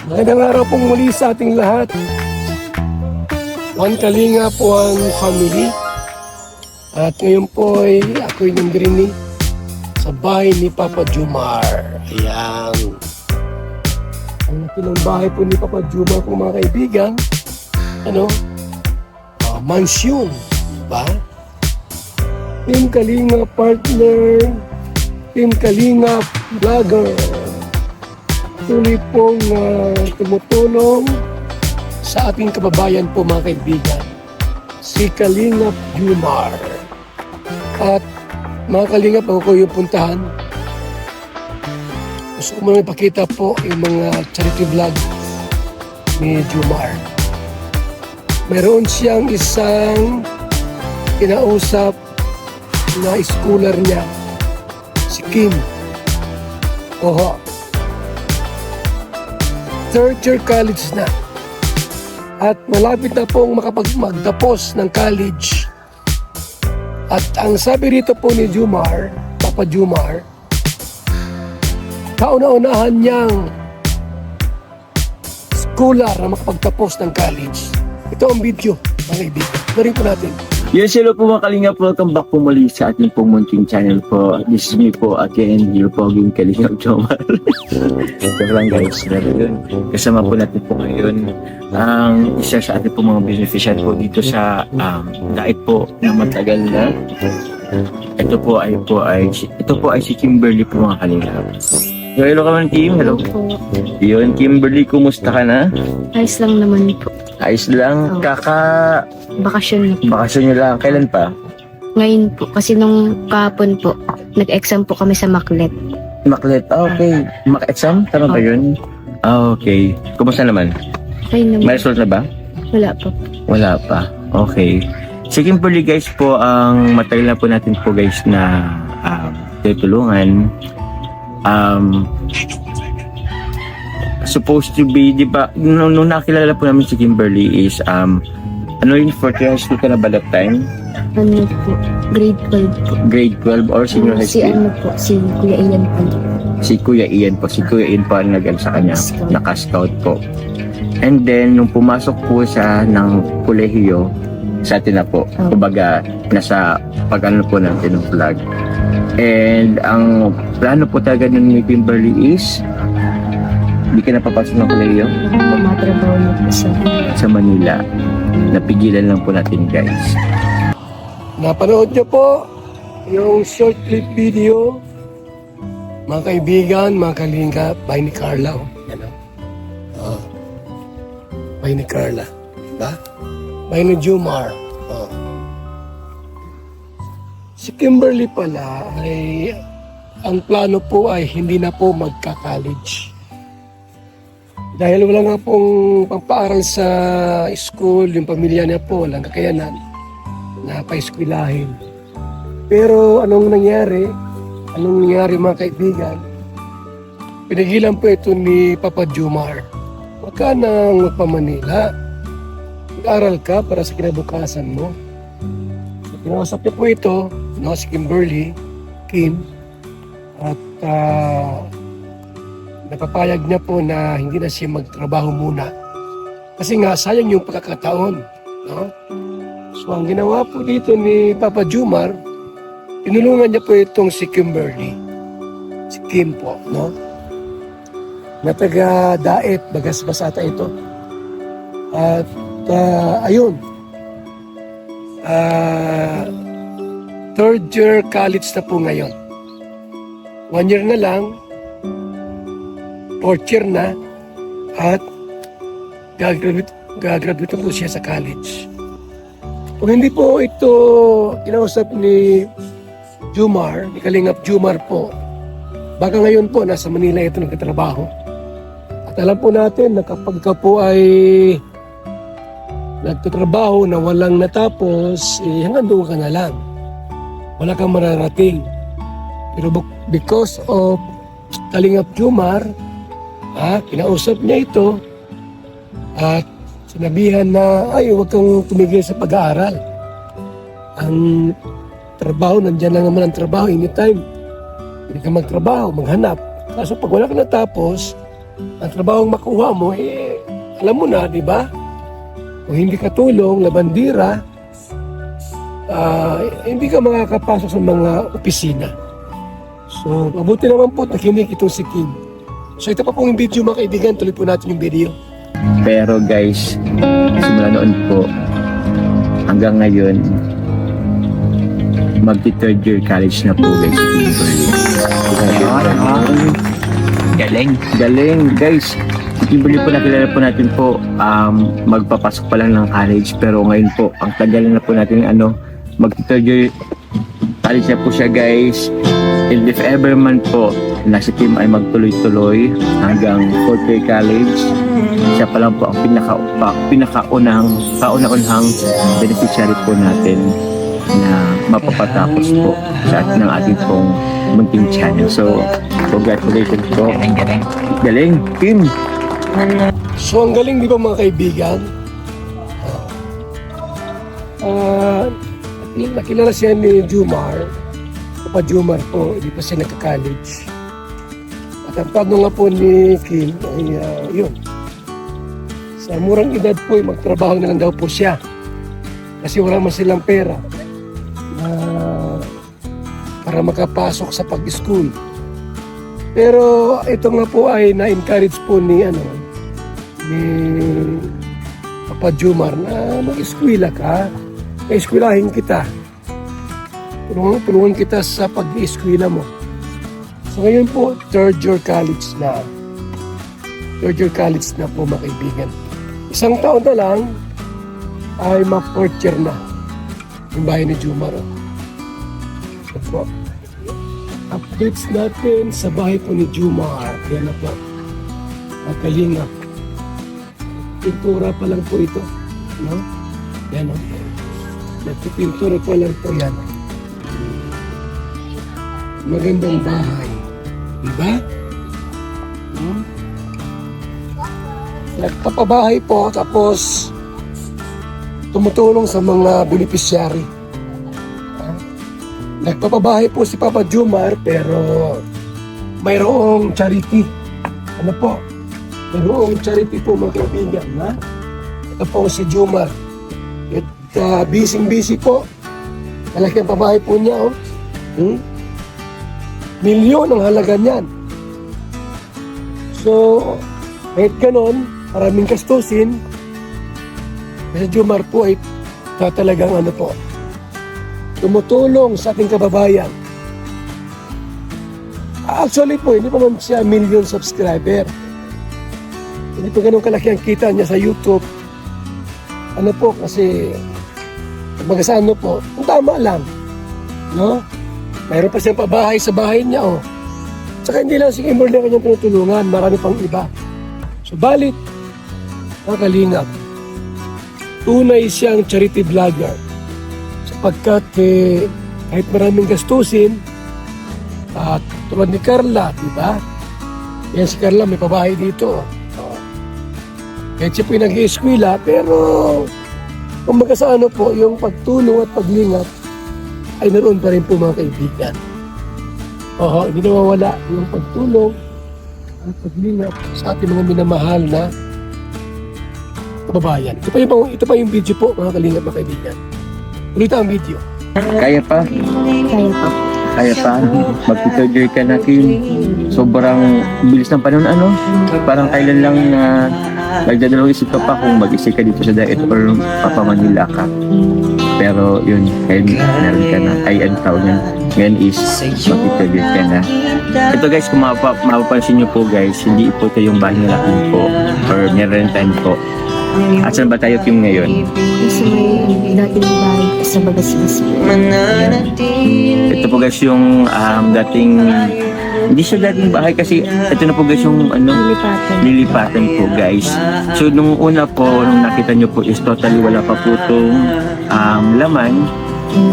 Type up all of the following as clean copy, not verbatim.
Magandang araw pong muli sa ating lahat. One Kalinga po ang family. At ngayon po ay ako'y nandiri sa bahay ni Papa Jumar. Ayan. Ang laki ng bahay po ni Papa Jumar po mga kaibigan. Mansion. Diba? Team Kalinga partner. Team Kalinga vlogger. Tuloy pong tumutulong sa ating kababayan po mga kaibigan, si Kalingap Jumar. At mga Kalingap, ako ko yung puntahan. Gusto ko muna ipakita po yung mga charity vlog ni Jumar. Meron siyang isang kinausap na schooler niya, si Kim. Oho. Third year college na. At malapit na pong magtapos ng college. At ang sabi rito po ni Jumar, Papa Jumar, kauna-unahan niyang schooler na makapagtapos ng college. Ito ang video, mga kaibigan. Tuloy po natin. Yes, hello po mga Kalingap. Welcome back po muli sa ating pong munting channel po. This is me po again, your poging Kalingap Jomar. Sobrang guys, yun. Kasama po natin po ngayon ang isa sa ating pong mga beneficiary po dito sa diet po na matagal na. Ito po ay si Kimberly po mga Kalingap. So, hello ka man, Kim. Hello. Yun, Kimberly, kumusta ka na? Ayos lang naman po. Ayos lang. Bakasyon na po. Bakasyon nyo lang. Kailan pa? Ngayon po, kasi nung kahapon po, nag-exam po kami sa Maclet. Maclet, okay. Mac-exam? Tama ba yun? Okay. Kumusta naman? Ay naman. May result na ba? Wala po. Wala pa. Okay. Si Kimberly guys po, ang matagal na po natin po guys na tutulungan. Supposed to be, di ba, nung nakilala po namin si Kimberly is, yung fourth year high school ka na ba that time? Ano po? Grade 12 po. Grade 12 or senior high Si school? si Kuya Ian po. Si Kuya Ian po. Si Kuya Ian po ang nag-ano sa kanya. Scout. Naka-scout po. And then, nung pumasok po siya ng kolehiyo, sa atin na po. Kumbaga, nasa pag-ano po natin ng vlog. And, ang plano po talaga nun ni Kimberly is, hindi ka napapasok ng kolehiyo? Matrabaho na po Sa Manila. Napigilan lang po natin guys. Napanood niyo po yung short clip video, mga kaibigan, mga Kalingap, by ni Carla. By ni Carla. Diba? By ni Jumar. Si Kimberly pala ay ang plano po ay hindi na po magka-college. Dahil wala nga pong pampaaral sa school, yung pamilya niya po walang kakayanan na pa-eskwelahin. Pero anong nangyari mga kaibigan? Pinagilan po ito ni Papa Jumar. Huwag ka nang magpa-Manila. Mag-aral ka para sa kinabukasan mo. So, kinausap niya po ito, si Kimberly, Kim, at napapayag niya po na hindi na siya magtrabaho muna. Kasi nga, sayang yung pagkakataon. No? So, ang ginawa po dito ni Papa Jumar, tinulungan niya po itong si Kimberly. Si Kim po, no? Na taga-daet, bagas-basata ito. At, ayun. Third year college na po ngayon. 1 year na lang, fourth year na, at gagraduate po siya sa college. Kung hindi po ito kinausap ni Jumar, ni Kalingap Jumar po, baka ngayon po nasa Manila ito nagtatrabaho. At alam po natin na kapag ka po ay nagtatrabaho na walang natapos, hanggang doon ka na lang. Wala kang mararating. Pero because of Kalingap Jumar, kinausap niya ito at sinabihan na huwag kang tumigil sa pag-aaral. Ang trabaho, nandiyan lang naman ang trabaho anytime. Hindi ka magtrabaho, maghanap. Kaso pag wala ka natapos, ang trabahong makuha mo, alam mo na, di ba? Kung hindi ka tulong, labandira, hindi ka makakapasok sa mga opisina. So, mabuti naman po, nakinig itong si Kim. So, ito pa pong yung video mga kaibigan, tuloy po natin yung video. Pero guys, simula noon po, hanggang ngayon, magti-third year college na po guys. Galing guys. Si Kimberly po, nakilala po natin po, magpapasok pa lang ng college, pero ngayon po, ang tagal na po natin magti-third year college na po siya guys. And if ever man po na si Kim ay magtuloy-tuloy hanggang 4th year college, siya pa lang po ang kauna-unahang beneficiary po natin na mapapatapos po sa ng ating pong munting channel. So, congratulations po. Galing, Kim. So, ang galing di ba mga kaibigan? Nakilala siya ni Jumar. Papa Jumar po, hindi pa siya nagka-college. At ang plano nga po ni Kim ay yun. Sa murang edad po, magtrabaho na lang daw po siya. Kasi wala man silang pera para makapasok sa pag-school. Pero ito nga po ay na-encourage po ni Papa Jumar na mag-eskwela ka. Eskwelahin kita. Tulungan kita sa pag-eskwela mo. So ngayon po, third year college na. Third year college na po mga kaibigan. Isang taon na lang ay ma-fourth year na yung bahay ni Jumar. So po, updates natin sa bahay po ni Jumar. Yan na po. Makalinga. Pintura pa lang po ito. No? Yan o. Nagpipintura pa lang po yan. Magandang bahay. Diba? Hmm? Nagpapabahay po tapos tumutulong sa mga beneficiary. Nagpapabahay po si Papa Jumar pero mayroong charity. Ano po? Mayroong charity po mga kaibigan. Ha? Ito po si Jumar. Busy po. Malaki ang pabahay po niya. Oh. Milyon ang halaga niyan. So, kahit ganon, maraming kastusin. Kasi Jumar po ay talagang tumutulong sa ating kababayan. Actually po, hindi pa man siya million subscriber. Hindi pa ganun kalaki ang kita niya sa YouTube. Ano po, kasi mag-asano po, ang tama lang. No? Mayroon pa siyang pabahay sa bahay niya, oh. Tsaka hindi lang si Kimberly ang kanyang tinutulungan, marami pang iba. So, balit, nakalingap. Tunay siyang charity vlogger. Sapagkat, kahit maraming gastusin, at tulad ni Carla, di ba? Yan si Carla, may pabahay dito. Kahit siya po yung nag-i-eskwela, pero kumbaga sa po, yung pagtulong at paglingap ay naroon pa rin po mga kaibigan. Hindi nawawala yung pagtulong at paglingap sa ating mga minamahal na kababayan. Ito pa yung video po mga kalingap mga kaibigan. Ulit ang video. Kaya pa? Kaya po. Kaya pa? Mag-third year ka na, Kim. Sobrang bilis ng panahon, Parang kailan lang na magdadalawang isip ka pa kung mag-isip ka dito sa Daet or papamanila ka. Pero yun, kaya meron ka na. Ay, ang tawag yan. Ngayon is mag-third year ka na. Ito guys, kung mapapansin nyo po guys, hindi po ito yung bahay nila Kim po or meron po. At saan ba tayo Kim ngayon? Sa may dating bahay sa Bagasbas po. Ito po guys yung dating, hindi siya dating bahay kasi ito na po guys yung lilipatan po guys. So nung una po, nung nakita nyo po is totally wala pa po itong laman.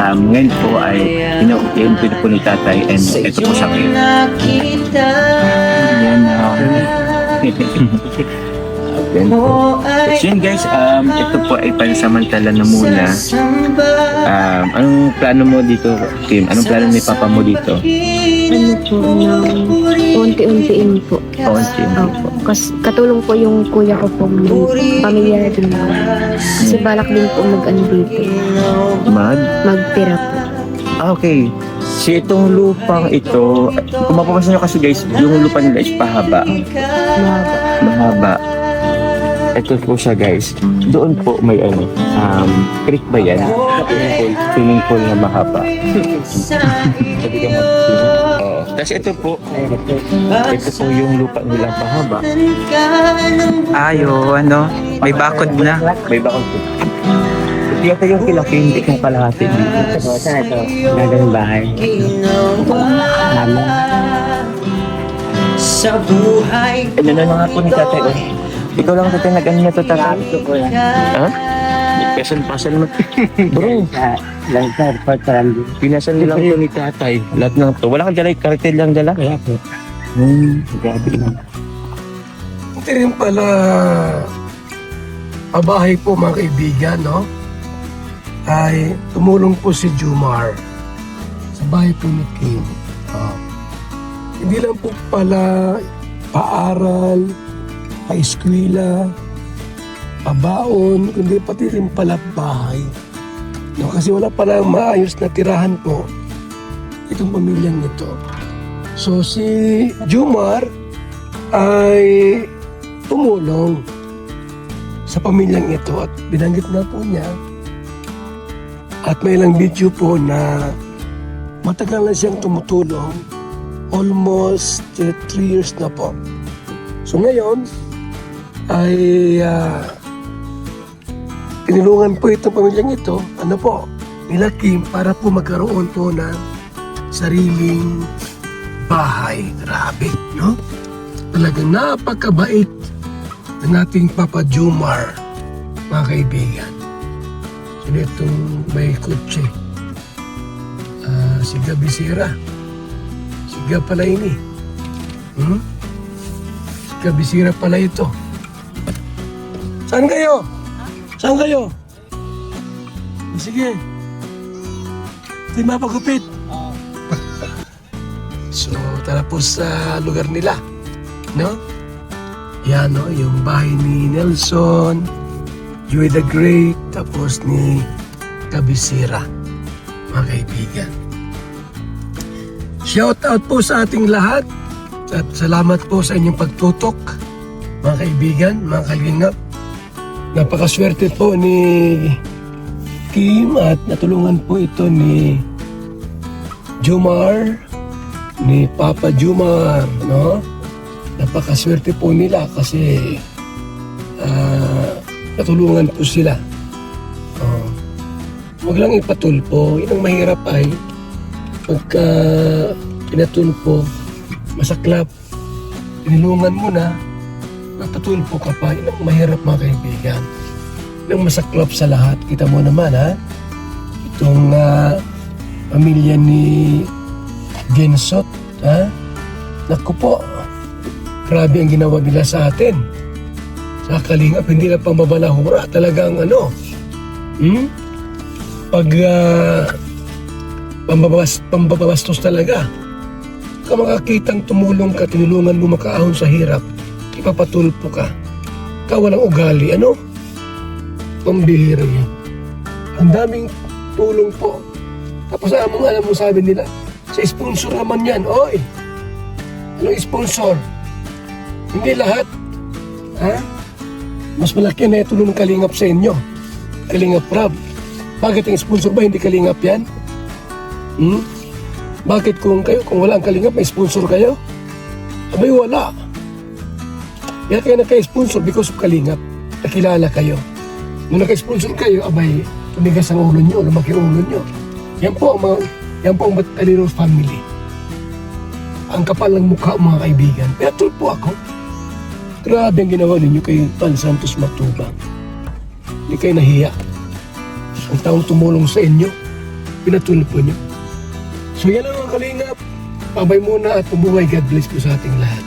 Ngayon po ay ina-open po ni tatay and ito po siya ngayon. Yan Yan po. So yun guys, ito po ay pansamantala na muna. Anong plano mo dito, Kim? Anong plano ni Papa mo dito? Ano po, unti-untiin po. Opo. Katulong po yung kuya ko po, pamilya din po. Kasi balak din po mag-ano dito. Magtira po. Okay. So itong lupang ito, kung mapapansin nyo kasi guys, yung lupa nila is pahaba. Mahaba. Ito po siya guys. Doon po may creek ba yan? Swimming pool na mahaba. Sabi ka mo, tapos ito po yung lupa nilang pahaba. Ayo, may bakod na. May bakod po. Ito yung kilaki, hindi kong kalahati dito. Saan ito? Gagawin bahay. Namin. Sa buhay Ano na nga po ni tatay? Oh. Ikaw lang tatay nag-ano na to tatay? Ito ko yan. Ha? Pasal mo. Bro, Lang sa airport parang pinasal nilang to ni tatay. Lahat ng to. Wala kang dala, kartel lang dala. kaya po. Grabe naman. Ito rin pala pabahay po mga kaibigan, no? Ay tumulong po si Jumar sa bahay po ni Kim. Hindi lang po pala paaral, pa-eskwela, pabaon, kundi pati rin pala bahay. No, kasi wala pala maayos na tirahan po itong pamilyang ito. So si Jumar ay tumulong sa pamilyang ito at binanggit na po niya at may ilang video po na matagal na siyang tumutulong, almost 3 years na po. So ngayon ay tinulungan po itong pamilyang ito, ano po, nila Kim, para po magkaroon po ng sariling bahay. Grabe, no? Talagang napakabait ng ating Papa Jumar, mga kaibigan. So itong may kutse, si Gabi Sira. Si Gab pala ini. Si Gabi Sira pala ito. Saan kayo? Saan kayo? Sige. Hindi mapagupit. So, tara po sa lugar nila. No? Yan, no? Yung bahay ni Nelson, Joy the Great, tapos ni Kabisira, mga kaibigan. Shout out po sa ating lahat at salamat po sa inyong pagtutok, mga kaibigan, mga kalingap. Napakaswerte po ni Kim at natulungan po ito ni Jumar, ni Papa Jumar, no? Napakaswerte po nila kasi natulungan po sila. Huwag lang ipatulpo. Yun ang mahirap ay pagka pinatulpo, masaklap, tinulungan mo na, napatulpo ka pa. Yun ang mahirap mga kaibigan. Yun ang masaklap sa lahat. Kita mo naman ha, itong pamilya ni Gensot, ha? Naku po, grabe ang ginawa nila sa atin. Sa Kalingap, hindi na pambabalahura. Talagang pag pambabastos talaga. Kung makakitang tumulong ka, tinulungan mo makaahon sa hirap, ipapatulpo ka. Ikaw walang ugali, ano? Pambihira yan. Ang daming tulong po. Tapos alam mo sabi nila, sa sponsor naman yan. Oy, anong sponsor? Hindi lahat. Ha? Mas malaki na ito ng Kalingap sa inyo. Kalingap Rab. Bakit ang sponsor ba hindi Kalingap yan? Bakit kung wala ang Kalingap, may sponsor kayo? Abay wala. Kaya kayo nagka-sponsor because of Kalingap. Nakilala kayo. Nung nagka-sponsor kayo, abay, tumigas ang ulo nyo, lumaki ang ulo nyo. Yan po ang Batalino family. Ang kapal ng mukha mga kaibigan. Pero tulpo ako. Grabe ang ginawa ninyo kay Pan Santos Matubang. Hindi kayo nahiya. Ang taong tumulong sa inyo, pinatulpo nyo. So yan ang mga Kalingap. Pabay muna at pumuhay. God bless po sa ating lahat.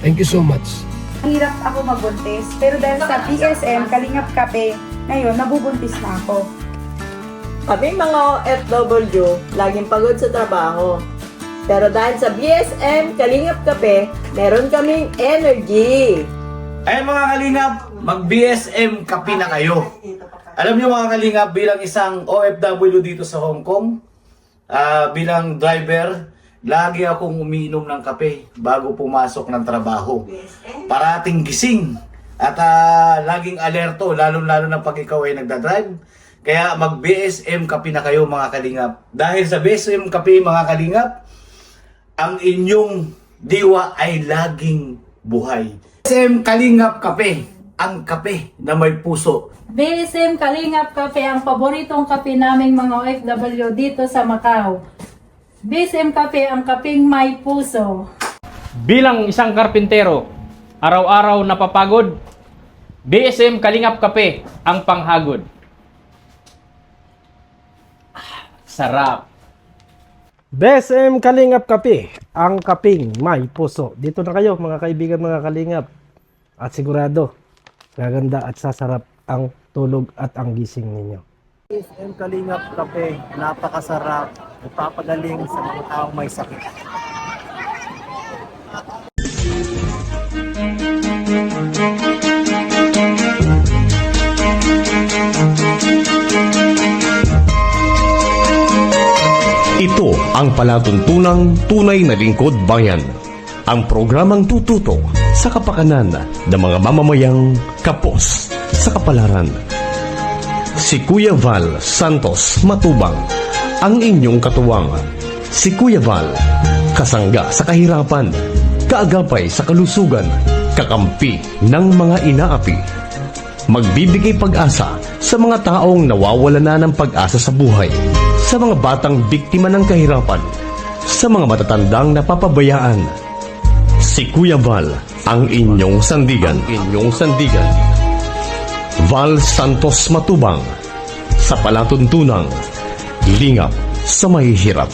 Thank you so much. Hirap ako magbuntis. Pero dahil sa BSM, Kalingap Kape, ngayon, nabubuntis na ako. Kami mga OFW, laging pagod sa trabaho. Pero dahil sa BSM Kalingap Kape, meron kaming energy. Ay mga kalingap, mag-BSM kape na kayo. Alam niyo mga kalingap, bilang isang OFW dito sa Hong Kong, bilang driver, lagi akong umiinom ng kape bago pumasok ng trabaho. Parating gising at laging alerto, lalo-lalo na pag ikaw ay nagdadrive. Kaya mag-BSM kape na kayo mga kalingap. Dahil sa BSM kape mga kalingap, ang inyong diwa ay laging buhay. BSM Kalingap Kape, ang kape na may puso. BSM Kalingap Kape, ang paboritong kape naming mga OFW dito sa Macau. BSM Kape, ang kapeng may puso. Bilang isang karpintero, araw-araw napapagod, BSM Kalingap Kape, ang panghagod. Sarap. BSM Kalingap Kape, ang kaping may puso. Dito na kayo mga kaibigan, mga kalingap. At sigurado, gaganda at sasarap ang tulog at ang gising ninyo. BSM Kalingap Kape, napakasarap, nagpapagaling sa mga taong may sakit. Ito ang palatuntunang tunay na lingkod bayan. Ang programang tututo sa kapakanan ng mga mamamayang kapos sa kapalaran. Si Kuya Val Santos Matubang, ang inyong katuwang. Si Kuya Val, kasangga sa kahirapan, kaagapay sa kalusugan, kakampi ng mga inaapi. Magbibigay pag-asa sa mga taong nawawala na ng pag-asa sa buhay, sa mga batang biktima ng kahirapan, sa mga matatandang napapabayaan. Si Kuya Val, ang inyong sandigan. Val Santos Matubang, sa palatuntunang lingap sa may hirap.